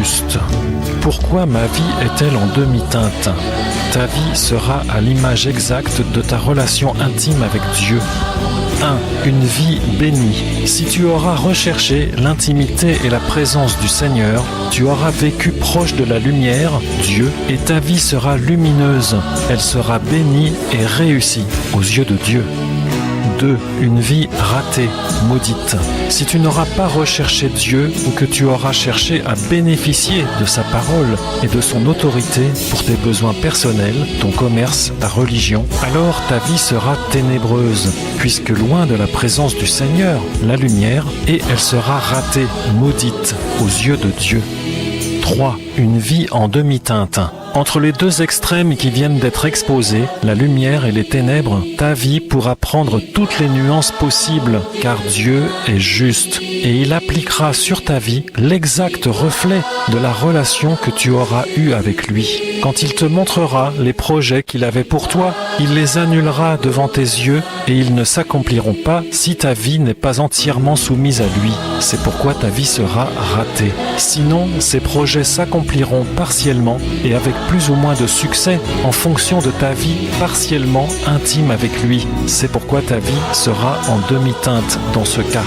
juste. Pourquoi ma vie est-elle en demi-teinte ? Ta vie sera à l'image exacte de ta relation intime avec Dieu. 1. Une vie bénie. Si tu auras recherché l'intimité et la présence du Seigneur, tu auras vécu proche de la lumière, Dieu, et ta vie sera lumineuse. Elle sera bénie et réussie aux yeux de Dieu. 2. Une vie ratée, maudite. Si tu n'auras pas recherché Dieu ou que tu auras cherché à bénéficier de sa parole et de son autorité pour tes besoins personnels, ton commerce, ta religion, alors ta vie sera ténébreuse, puisque loin de la présence du Seigneur, la lumière, et elle sera ratée, maudite, aux yeux de Dieu. 3. Une vie en demi-teinte. Entre les deux extrêmes qui viennent d'être exposés, la lumière et les ténèbres, ta vie pourra prendre toutes les nuances possibles, car Dieu est juste, et il appliquera sur ta vie l'exact reflet de la relation que tu auras eue avec lui. Quand il te montrera les projets qu'il avait pour toi, il les annulera devant tes yeux et ils ne s'accompliront pas si ta vie n'est pas entièrement soumise à lui. C'est pourquoi ta vie sera ratée. Sinon, ces projets s'accompliront partiellement et avec plus ou moins de succès en fonction de ta vie partiellement intime avec lui. C'est pourquoi ta vie sera en demi-teinte dans ce cas.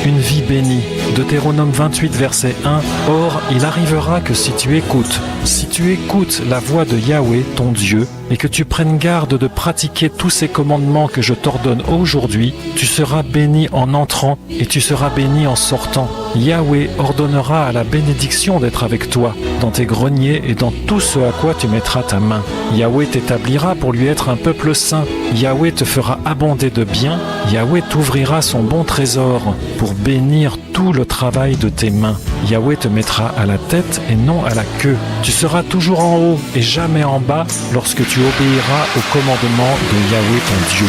Une vie bénie. Deutéronome 28, verset 1. Or, il arrivera que si tu écoutes la voix de Yahweh, ton Dieu, et que tu prennes garde de pratiquer tous ces commandements que je t'ordonne aujourd'hui, tu seras béni en entrant et tu seras béni en sortant. Yahweh ordonnera à la bénédiction d'être avec toi, dans tes greniers et dans tout ce à quoi tu mettras ta main. Yahweh t'établira pour lui être un peuple saint. Yahweh te fera abonder de biens. Yahweh t'ouvrira son bon trésor pour bénir tout le travail de tes mains. Yahweh te mettra à la tête et non à la queue. Tu seras toujours en haut et jamais en bas lorsque tu obéiras au commandement de Yahweh ton Dieu.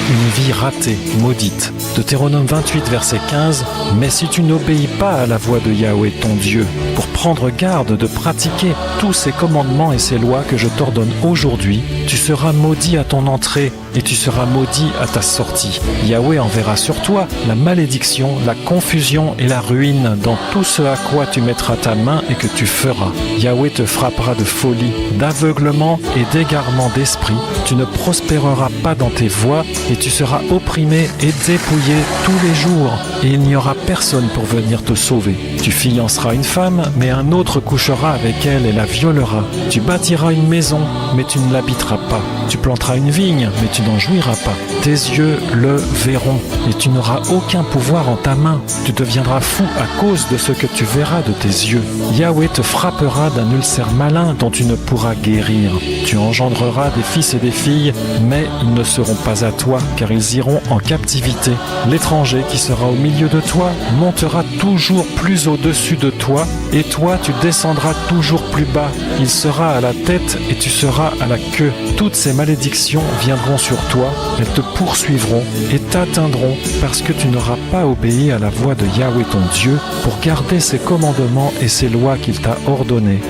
Une vie ratée, maudite. Deutéronome 28, verset 15. Mais si tu n'obéis pas à la voix de Yahweh ton Dieu, pour prendre garde de pratiquer tous ces commandements et ces lois que je t'ordonne aujourd'hui, tu seras maudit à ton entrée et tu seras maudit à ta sortie. Yahweh enverra sur toi la malédiction, la confusion et la ruine dans tout ce à quoi tu mettras ta main et que tu feras. Yahweh te frappera de folie, d'aveuglement et d'égarement d'esprit. Tu ne prospéreras pas dans tes voies et tu seras opprimé et dépouillé tous les jours et il n'y aura personne pour venir te sauver. Tu fianceras une femme, mais un autre couchera avec elle et la violera. Tu bâtiras une maison, mais tu ne l'habiteras pas. Tu planteras une vigne, mais tu n'en jouiras pas. Tes yeux le verront et tu n'auras aucun pouvoir en ta main. Tu deviendras fou à cause de ce que tu verras de tes yeux. Yahweh te frappera d'un ulcère malin dont tu ne pourras guérir. Tu engendreras des fils et des filles, mais ils ne seront pas à toi, car ils iront en captivité. L'étranger qui sera au milieu de toi montera toujours plus au-dessus de toi, et toi tu descendras toujours plus bas. Il sera à la tête et tu seras à la queue. Toutes ces malédictions viendront sur toi, elles te poursuivront et t'atteindront parce que tu n'auras pas obéi à la voix de Yahweh ton Dieu pour garder ses commandements et ses lois qu'il t'a ordonnées.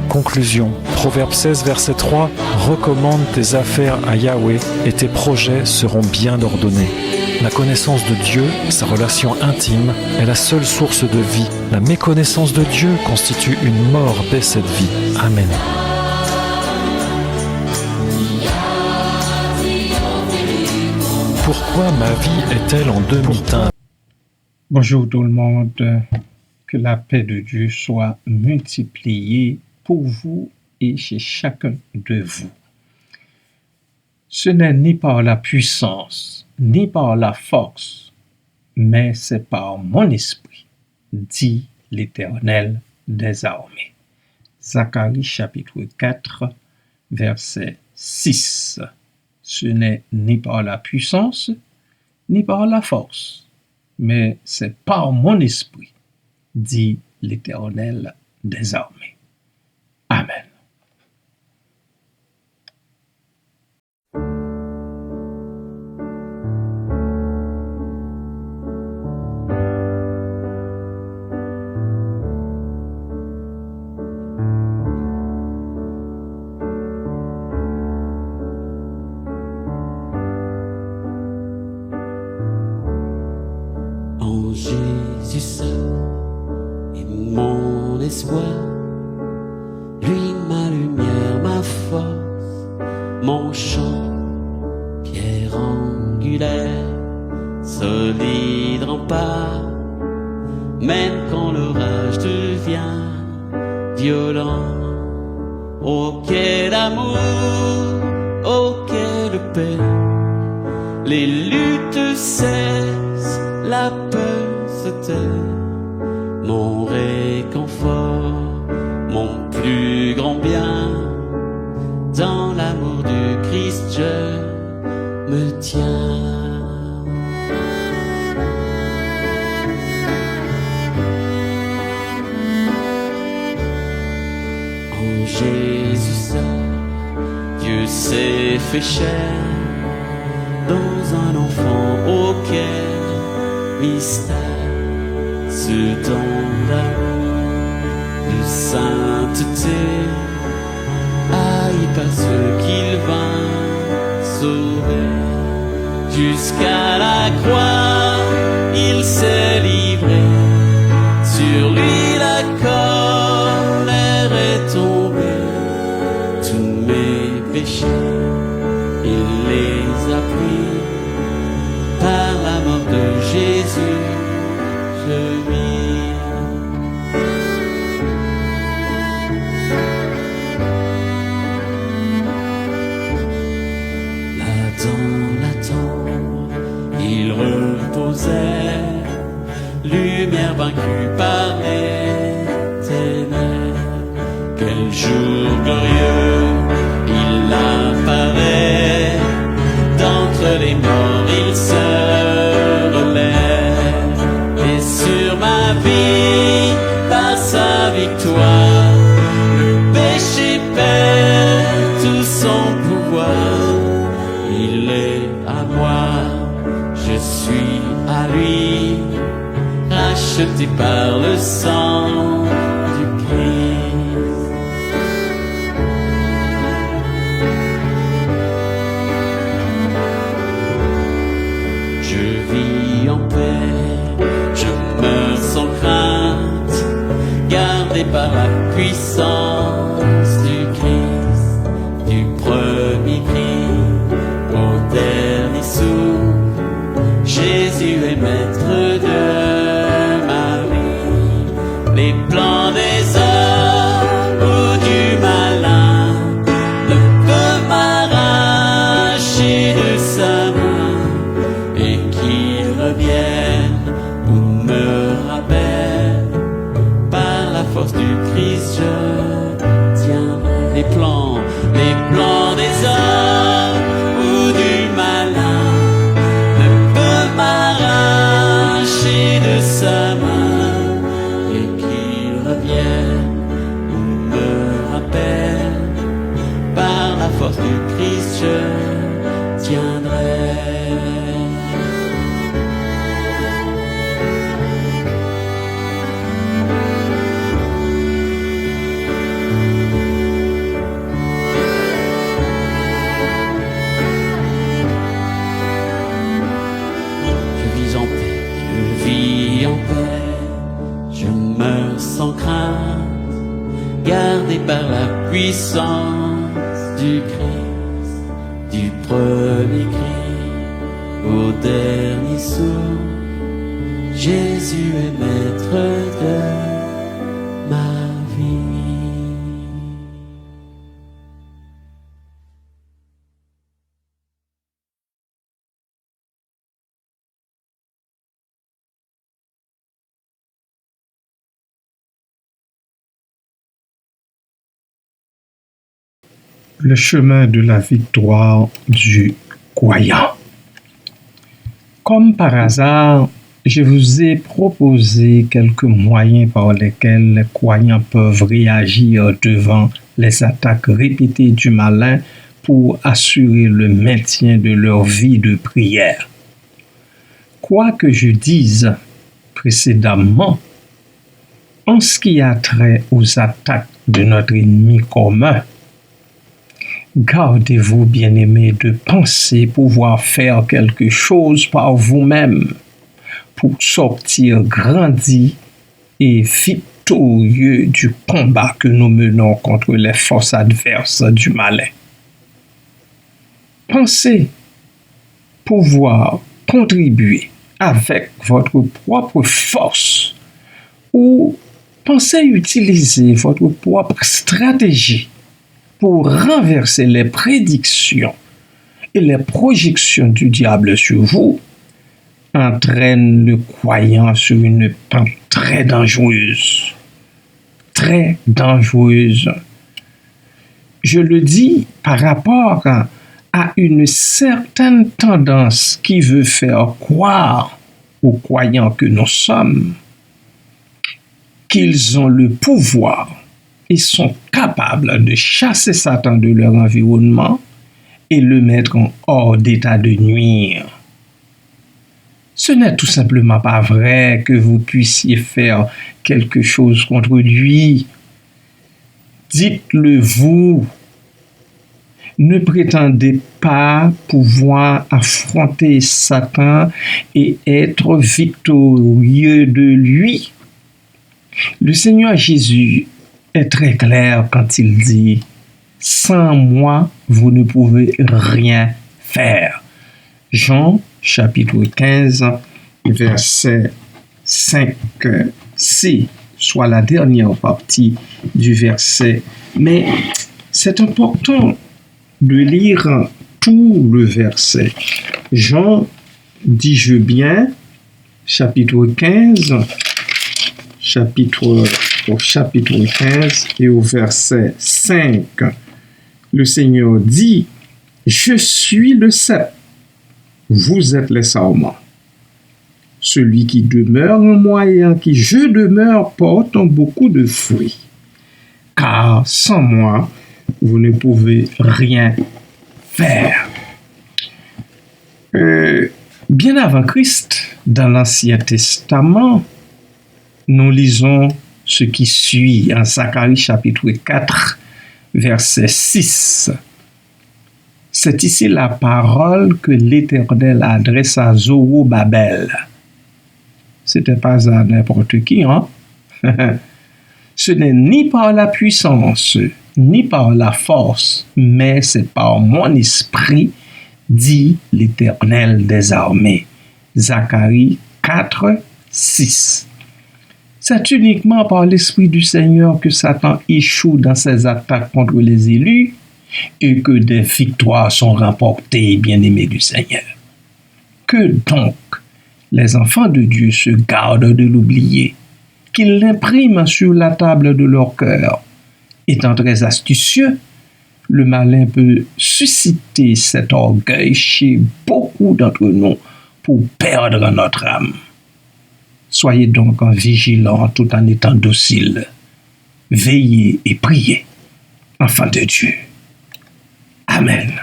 Conclusion. Proverbe 16, verset 3. Recommande tes affaires à Yahweh et tes projets seront bien ordonnés. La connaissance de Dieu, sa relation intime, est la seule source de vie. La méconnaissance de Dieu constitue une mort dès cette vie. Amen. Pourquoi ma vie est-elle en demi-teinte ? Bonjour tout le monde, que la paix de Dieu soit multipliée pour vous et chez chacun de vous. Ce n'est ni par la puissance, ni par la force, mais c'est par mon esprit, dit l'Éternel des armées. Zacharie chapitre 4, verset 6. Ce n'est ni par la puissance, ni par la force, mais c'est par mon esprit, dit l'Éternel des armées. Amen. En Jésus seul est mon espoir, lui ma lumière, ma force, mon champ, pierre angulaire, solide rempart, même quand l'orage devient violent. Oh quel amour, oh quelle paix, les luttes cessent, la peur se tait. Mon réconfort, mon plus grand bien, dans l'amour du Christ je me tiens. En Jésus seul, Dieu s'est fait chair, dans un enfant auquel mystère, ce don d'amour, de sainteté, haï par ceux qu'il vint sauver. Jusqu'à la croix, il s'est livré, sur lui la colère est tombée. Tous mes péchés, il les a pris, par la mort de Jésus, je vis. Là dans la tombe, il reposait, lumière vaincue par les ténèbres. Quel jour glorieux, il apparaît, d'entre les morts il se relève, et sur ma vie, par sa victoire, le péché perd tout son pouvoir. Il est à moi, je suis à lui, racheté par le sang du Christ. Je vis en paix, je meurs sans crainte, gardé par la puissance du Christ, du premier cri au dernier souffle. Jésus est maître de ma vie. Les plans des hommes ou du malin ne peuvent m'arracher de sa main, et qu'il revienne ou me rappelle, par la force du Christ je tiendrai. Les plans des hommes ou du malin ne peuvent m'arracher de sa main, et qu'il revienne ou me rappelle, par la force du Christ je tiendrai. Je meurs sans crainte, gardé par la puissance du Christ, du premier cri au dernier souffle. Jésus est maître de ma vie. Le chemin de la victoire du croyant. Comme par hasard, je vous ai proposé quelques moyens par lesquels les croyants peuvent réagir devant les attaques répétées du malin pour assurer le maintien de leur vie de prière. Quoi que je dise précédemment, en ce qui a trait aux attaques de notre ennemi commun, gardez-vous, bien-aimés, de penser pouvoir faire quelque chose par vous-même pour sortir grandi et vite victorieux du combat que nous menons contre les forces adverses du malin. Pensez pouvoir contribuer avec votre propre force ou pensez utiliser votre propre stratégie pour renverser les prédictions et les projections du diable sur vous, entraîne le croyant sur une pente très dangereuse. Très dangereuse. Je le dis par rapport à une certaine tendance qui veut faire croire aux croyants que nous sommes qu'ils ont le pouvoir et sont capables de chasser Satan de leur environnement et le mettre en hors d'état de nuire. Ce n'est tout simplement pas vrai que vous puissiez faire quelque chose contre lui. Dites-le vous. Ne prétendez pas pouvoir affronter Satan et être victorieux de lui. Le Seigneur Jésus est très clair quand il dit « Sans moi, vous ne pouvez rien faire ». Jean chapitre 15, verset 5c, soit la dernière partie du verset. Mais c'est important de lire tout le verset. Jean, dis-je bien, chapitre 15, au chapitre 15 et au verset 5, le Seigneur dit, « Je suis le cep, vous êtes les sarments. Celui qui demeure en moi et en qui je demeure porte beaucoup de fruits. Car sans moi, vous ne pouvez rien faire. » Bien avant Christ, dans l'Ancien Testament, nous lisons ce qui suit en Zacharie chapitre 4, verset 6. C'est ici la parole que l'Éternel adresse à Zorobabel. C'était pas à n'importe qui, hein? Ce n'est ni par la puissance, ni par la force, mais c'est par mon esprit, dit l'Éternel des armées. Zacharie 4, 6. C'est uniquement par l'Esprit du Seigneur que Satan échoue dans ses attaques contre les élus et que des victoires sont remportées, bien-aimés du Seigneur. Que donc les enfants de Dieu se gardent de l'oublier, qu'ils l'impriment sur la table de leur cœur. Étant très astucieux, le malin peut susciter cet orgueil chez beaucoup d'entre nous pour perdre notre âme. Soyez donc vigilants tout en étant dociles. Veillez et priez, enfants de Dieu. Amen.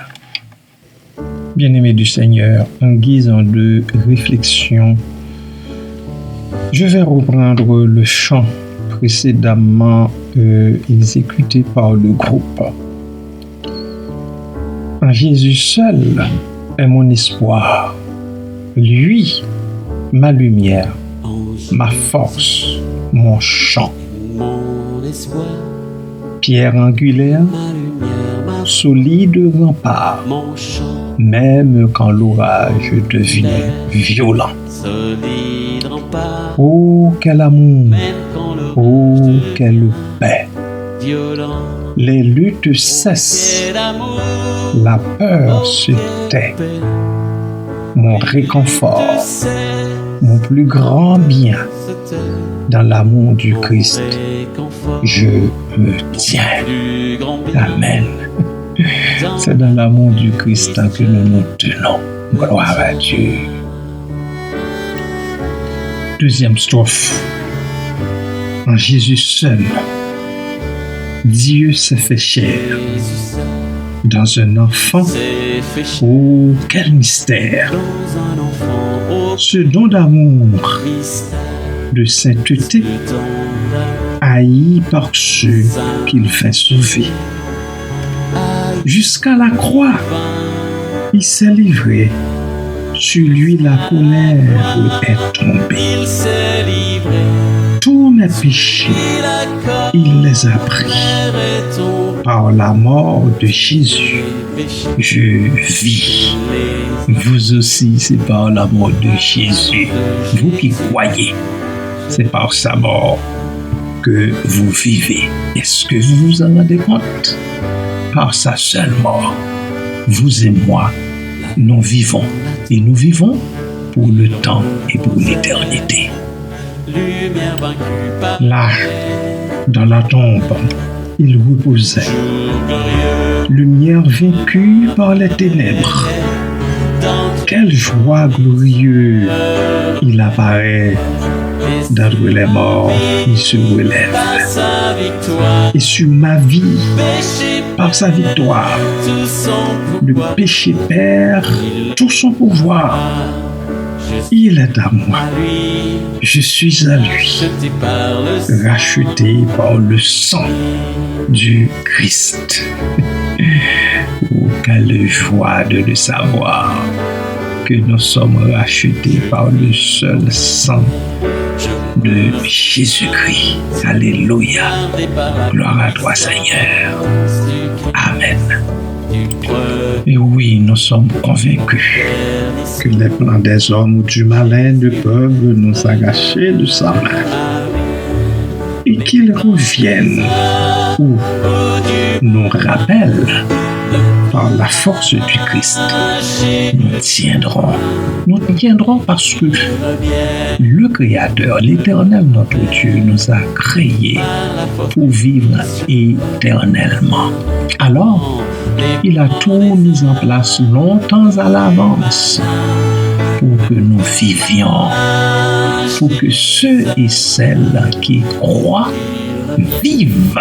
Bien-aimés du Seigneur, en guise de réflexion, je vais reprendre le chant précédemment exécuté par le groupe. En Jésus seul est mon espoir, lui, ma lumière, ma force, mon chant. Pierre angulaire, solide rempart, même quand l'orage devient violent. Oh, quel amour! Oh, quelle paix! Les luttes cessent, la peur se tait. Mon réconfort, mon plus grand bien, dans l'amour du Christ, je me tiens. Amen. C'est dans l'amour du Christ que nous nous tenons. Gloire à Dieu. Deuxième strophe. En Jésus seul, Dieu s'est fait chair. Dans un enfant, oh, quel mystère! Ce don d'amour, de sainteté, haï par ceux qu'il fait sauver. Jusqu'à la croix, il s'est livré. Sur lui la colère est tombée. Tous mes mes péchés, il les a pris. Par la mort de Jésus, je vis. Vous aussi, c'est par la mort de Jésus. Vous qui croyez, c'est par sa mort que vous vivez. Est-ce que vous vous en rendez compte? Par sa seule mort, vous et moi, nous vivons. Et nous vivons pour le temps et pour l'éternité. Là, dans la tombe, il reposait. Lumière vaincue par les ténèbres. Quelle joie glorieuse il apparaît d'entre les morts, il se relève. Et sur ma vie, par sa victoire, le péché perd tout son pouvoir. Il est à moi. Je suis à lui, racheté par le sang du Christ. Oh, quelle joie de le savoir que nous sommes rachetés par le seul sang de Jésus-Christ. Alléluia. Gloire à toi, Seigneur. Amen. Et oui, nous sommes convaincus que les plans des hommes ou du malin ne peuvent nous arracher de sa main et qu'ils reviennent ou nous rappellent par la force du Christ. Nous tiendrons parce que le Créateur, l'Éternel, notre Dieu, nous a créés pour vivre éternellement. Alors, il a tout mis en place longtemps à l'avance pour que nous vivions, pour que ceux et celles qui croient vivent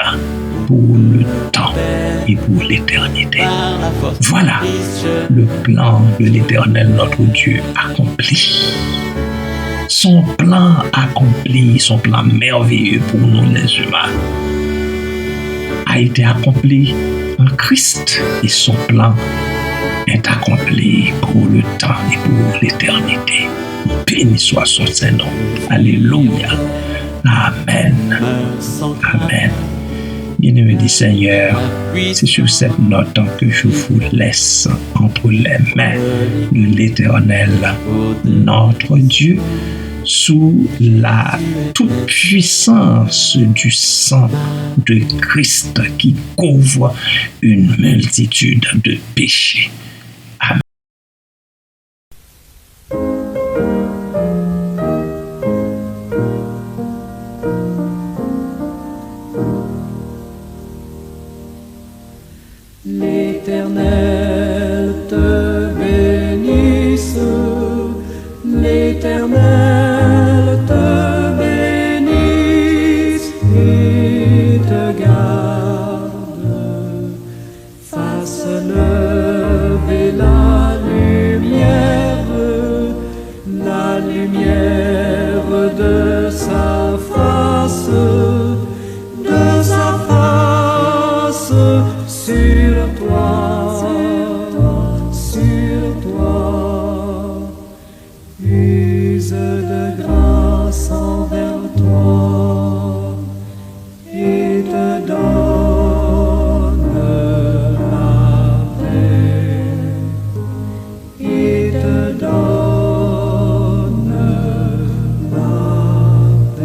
pour le temps et pour l'éternité. Voilà le plan de l'Éternel, notre Dieu, accompli. Son plan accompli, son plan merveilleux pour nous les humains, a été accompli en Christ et son plan est accompli pour le temps et pour l'éternité. Béni soit son Saint-Nom. Alléluia. Amen. Amen. Bien-aimé du Seigneur, c'est sur cette note que je vous laisse entre les mains de l'Éternel, notre Dieu, sous la toute-puissance du sang de Christ qui couvre une multitude de péchés. Amen. L'Éternel te bénisse, l'Éternel te bénisse et te garde, fasse lever la lumière de sa face sur toi, use de grâce envers toi et te donne la paix, et te donne la paix.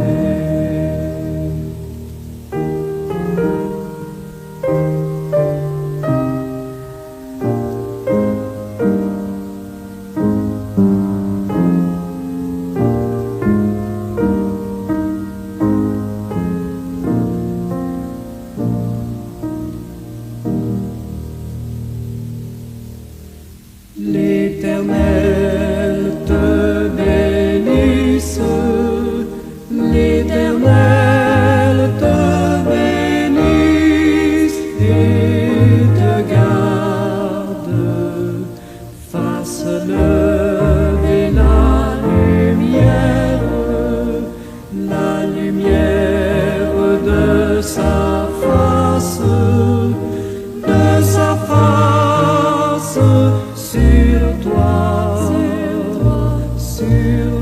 L'Éternel te bénisse, l'Éternel te bénisse et te garde, fasse lever la lumière de sa face sur toi, sur